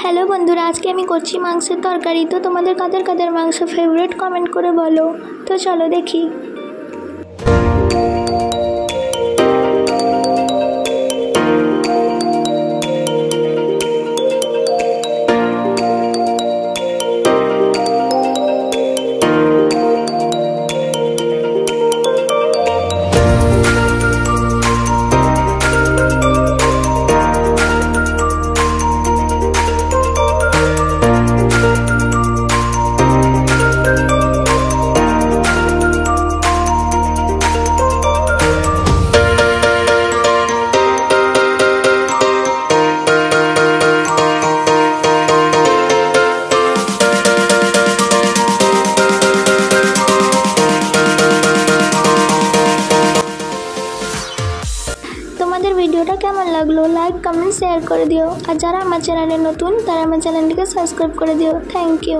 Hello বন্ধুরা, আজকে আমি করছি মাংসের তরকারি। তো তোমাদের কাদের কাদের মাংস ফেভারিট কমেন্ট করে বলো। তো চলো দেখি। তোমাদের ভিডিওটা কেমন লাগলো লাইক কমেন্ট শেয়ার করে দিও। আর যারা আমার চ্যানেলে নতুন তারা আমার চ্যানেলটিকে সাবস্ক্রাইব করে দিও। Thank you.